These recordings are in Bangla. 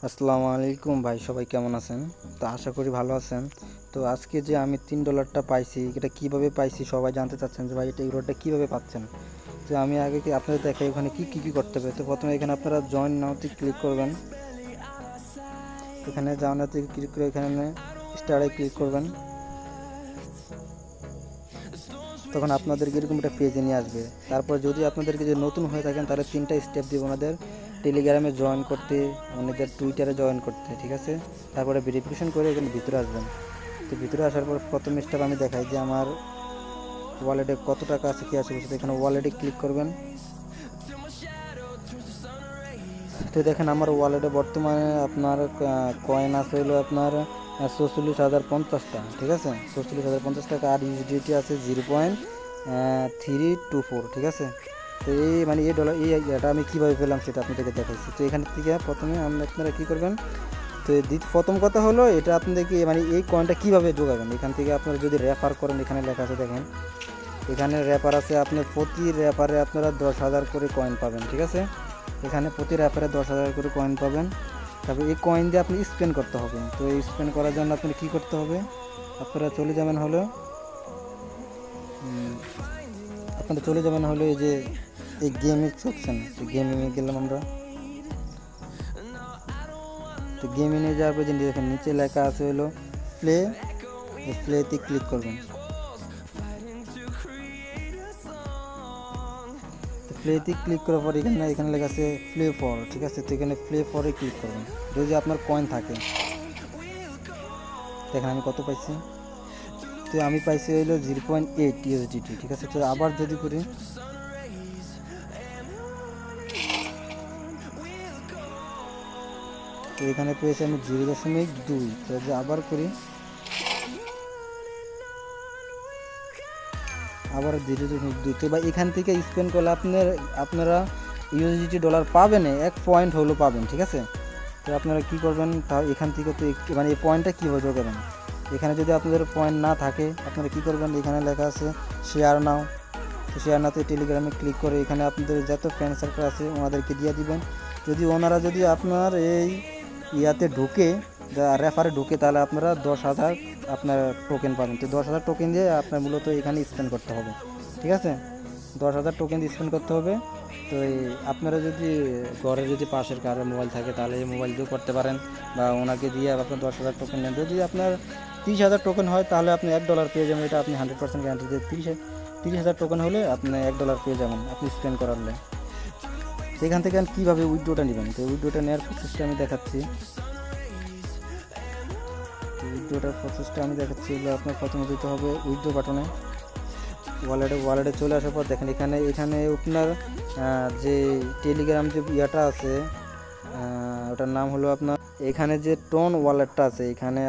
আসসালামু আলাইকুম ভাই, সবাই কেমন আছেন? তো আশা করি ভালো আছেন। তো আজকে যে আমি $3টা পাইছি, এটা কিভাবে পাইছি সবাই জানতে চাচ্ছেন যে ভাই এটা এগুলোটা কীভাবে পাচ্ছেন। তো আমি আগে কি আপনাদের দেখাই ওখানে কী করতে হবে। তো প্রথমে এখানে আপনারা জয়েন নাওতে ক্লিক করবেন। এখানে জানাতে ক্লিক করে এখানে স্টারে ক্লিক করবেন। তখন আপনাদেরকে এরকম একটা পেজে নিয়ে আসবে। তারপর যদি আপনাদেরকে যে নতুন হয়ে থাকেন তাহলে 3টা স্টেপ দিব ওনাদের টেলিগ্রামে জয়েন করতে, ওনাদের টুইটারে জয়েন করতে, ঠিক আছে। তারপরে ভেরিফিকেশন করে এখানে ভিতরে আসবেন। তো ভিতরে আসার পর প্রথম স্টেপ আমি দেখাই যে আমার ওয়ালেটে কত টাকা আছে কি আছে বুঝতে। এখানে ওয়ালেটে ক্লিক করবেন। তো দেখেন আমার ওয়ালেটে বর্তমানে আপনার কয়েন আছে হলো আপনার 46,050টা, ঠিক আছে, 46,050 টাকা। আর ইউএসডিটি আছে 0.324, ঠিক আছে। তো এই মানে এই ডলার এটা আমি কীভাবে পেলাম সেটা আপনাদেরকে দেখাইছি। তো এখান থেকে প্রথমে আপনারা কী করবেন, তো প্রথম কথা হলো এটা আপনাদেরকে মানে এই কয়েনটা কীভাবে যোগাবেন। এখান থেকে আপনারা যদি রেফার করেন, এখানে লেখা আছে দেখেন, এখানে র্যাপার আছে, আপনি প্রতি র্যাপারে আপনারা 10,000 করে কয়েন পাবেন, ঠিক আছে। এখানে প্রতি র্যাপারে 10,000 করে কয়েন পাবেন। তারপর এই কয়েন দিয়ে আপনি স্পেন্ড করতে হবে। তো এই স্পেন্ড করার জন্য আপনি কী করতে হবে, আপনারা চলে যাবেন হলো এই যে এই গেমিং সেকশন। তো গেমিংয়ে গেলাম আমরা। তো গেমিংয়ে যাওয়ার পর যে দেখেন নিচে লেখা আছে হলো প্লেতে ক্লিক করবেন। প্লেতে ক্লিক করার পর এখানে লেখা আছে প্লে ফর, ঠিক আছে। তো এখানে প্লে ফরে ক্লিক করবেন যদি আপনার কয়েন থাকে। দেখেন আমি কত পাইছি। তো আমি পাইছি হইলো 0.8 ইউএসডিটি, ঠিক আছে। তো আবার যদি করি, তো এখানে পেয়েছি আমি 0.2। তো যদি আবার করি, আবার 0.2। তো বা এখান থেকে স্পেন্ড করলে আপনারা ইউএসডিটি ডলার পাবেন, 1 পয়েন্ট হলো পাবেন, ঠিক আছে। তো আপনারা কী করবেন, তাও এখান থেকে তো মানে এই পয়েন্টটা কীভাবে যোগাবেন। এখানে যদি আপনাদের পয়েন্ট না থাকে আপনারা কী করবেন, এখানে লেখা আছে শেয়ার নাও। তো শেয়ার নাওতে টেলিগ্রামে ক্লিক করে এখানে আপনাদের যত ফ্রেন্ড সার্কেল আছে ওনাদেরকে দিয়ে দিবেন। যদি ওনারা যদি আপনার এই ইয়াতে ঢুকে, রেফারে ঢুকে, তাহলে আপনারা 10,000 আপনার টোকেন পাবেন। তো 10,000 টোকেন দিয়ে আপনার মূলত এখানে স্পেন্ড করতে হবে, ঠিক আছে। 10,000 টোকেন দিয়ে স্পেন্ড করতে হবে। তো আপনারা যদি ঘরে যদি পাশের কারো মোবাইল থাকে তাহলে এই মোবাইল দিয়েও করতে পারেন, বা ওনাকে দিয়ে আপনার 10,000 টোকেন নেন। যদি আপনার 30,000 টোকেন হয় তাহলে আপনি $1 পেয়ে যাবেন। এটা আপনি 100% গ্যারান্টি দিয়ে 30,000 টোকেন হলে আপনি $1 পেয়ে যাবেন আপনি স্পেন্ড করালে। সেখান থেকে কীভাবে উইথড্রটা নেবেন, তো উইথড্রটা নেওয়ার প্রসেসটা আমি দেখাচ্ছি। এগুলো আপনার প্রথমে দিতে হবে উইথড্র বাটনে। ওয়ালেটে চলে আসার পর দেখেন এখানে আপনার যে টেলিগ্রাম যে ইয়াটা আছে, ওটার নাম হলো আপনার, এখানে যে টোন ওয়ালেটটা আছে, এখানে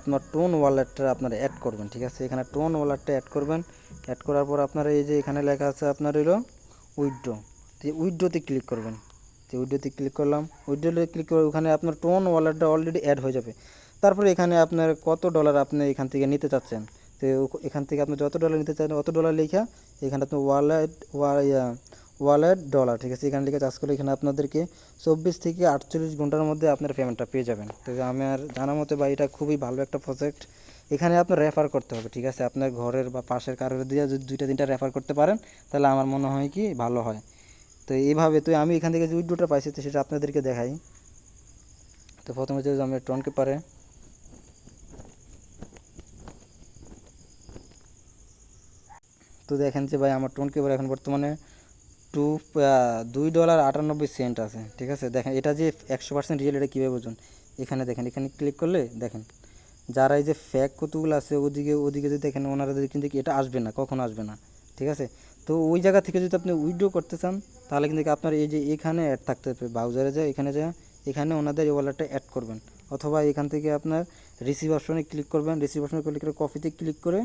আপনার টোন ওয়ালেটটা আপনারা অ্যাড করবেন, ঠিক আছে। এখানে টোন ওয়ালেটটা অ্যাড করবেন। অ্যাড করার পর আপনারা এই যে এখানে লেখা আছে আপনার হলো উইথড্র। তো উইথড্রতে ক্লিক করবেন। তো উইথড্রতে ক্লিক করলাম। উইথড্রতে ক্লিক করে ওখানে আপনার টোন ওয়ালেটটা অলরেডি অ্যাড হয়ে যাবে। তারপরে এখানে আপনার কত ডলার আপনি এখান থেকে নিতে চাচ্ছেন, তো এখান থেকে আপনি যত ডলার নিতে চান অত ডলার লেখা এখানে আপনার ওয়ালেট ডলার, ঠিক আছে, এখানে লিখে চার্জ করলে এখানে আপনাদেরকে 24 থেকে 48 ঘন্টার মধ্যে আপনার পেমেন্টটা পেয়ে যাবেন। তো আমার জানা মতে বা এটা খুবই ভালো একটা প্রজেক্ট। এখানে আপনার রেফার করতে হবে, ঠিক আছে। আপনার ঘরের বা পাশের কারোর দিয়ে যদি 2-3টা রেফার করতে পারেন তাহলে আমার মনে হয় কি ভালো হয়। তো এইভাবে তো আমি এখান থেকে যে উইথড্রটা পাইছি তো সেটা আপনাদেরকে দেখাই। তো প্রথমে যদি আমরা টনকে পারে, তো দেখেন যে ভাই আমার টোন কেবার এখন বর্তমানে $2.98 আছে, ঠিক আছে। দেখেন এটা যে 100% রিয়েল, এটা কীভাবে বুঝুন। এখানে দেখেন, এখানে ক্লিক করলে দেখেন যারা এই যে ফ্যাক কতগুলো আছে ওদিকে যদি দেখেন ওনারা কিন্তু এটা আসবে না, কখনো আসবে না, ঠিক আছে। তো ওই জায়গা থেকে যদি আপনি উইথড্র করতে চান তাহলে কিন্তু আপনার এই যে এখানে অ্যাড থাকতে হবে, ব্রাউজারে যায় এখানে ওনাদের এই ওয়ালেটটা অ্যাড করবেন। অথবা এখান থেকে আপনার রিসিভ অপশনে ক্লিক করবেন। রিসিভ অপশনে ক্লিক করে কপিতে ক্লিক করে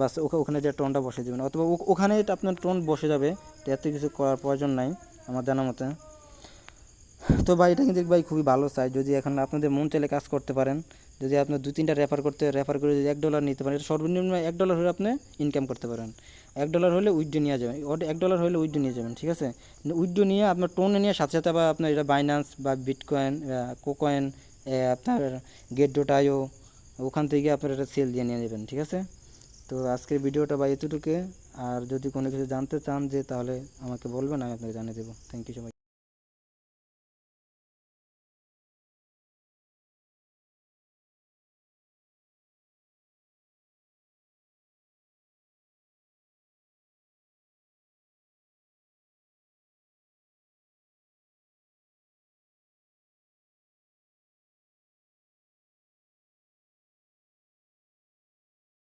বাস ওখানে যে টোনটা বসে দেবেন, অথবা ওখানে আপনার টোন বসে যাবে। এত কিছু করার প্রয়োজন নাই আমার জানা মতে। তো ভাই এটা কিন্তু ভাই খুবই ভালো সাইট। যদি এখন আপনাদের মন চাইলে কাজ করতে পারেন, যদি আপনার 2-3টা রেফার করে যদি $1 নিতে পারেন, এটা সর্বনিম্ন $1 হলে আপনি ইনকাম করতে পারেন। $1 হলে উইথড্র নিয়ে যাবেন, $1 হলে উইথড্র নিয়ে যাবেন, ঠিক আছে। উইথড্র নিয়ে আপনার টোনে নিয়ে সাথে সাথে আবার আপনার এটা বাইন্যান্স বা বিটকয়েন, কোকয়েন, আপনার গেট.io, ওখান থেকে আপনার এটা সেল দিয়ে নিয়ে নেবেন, ঠিক আছে। তো আজকের ভিডিওটা বা এতটুকু। আর যদি কোনো কিছু জানতে চান যে তাহলে আমাকে বলবেন, আমি আপনাকে জানিয়ে দেবো। থ্যাংক ইউ সবাই।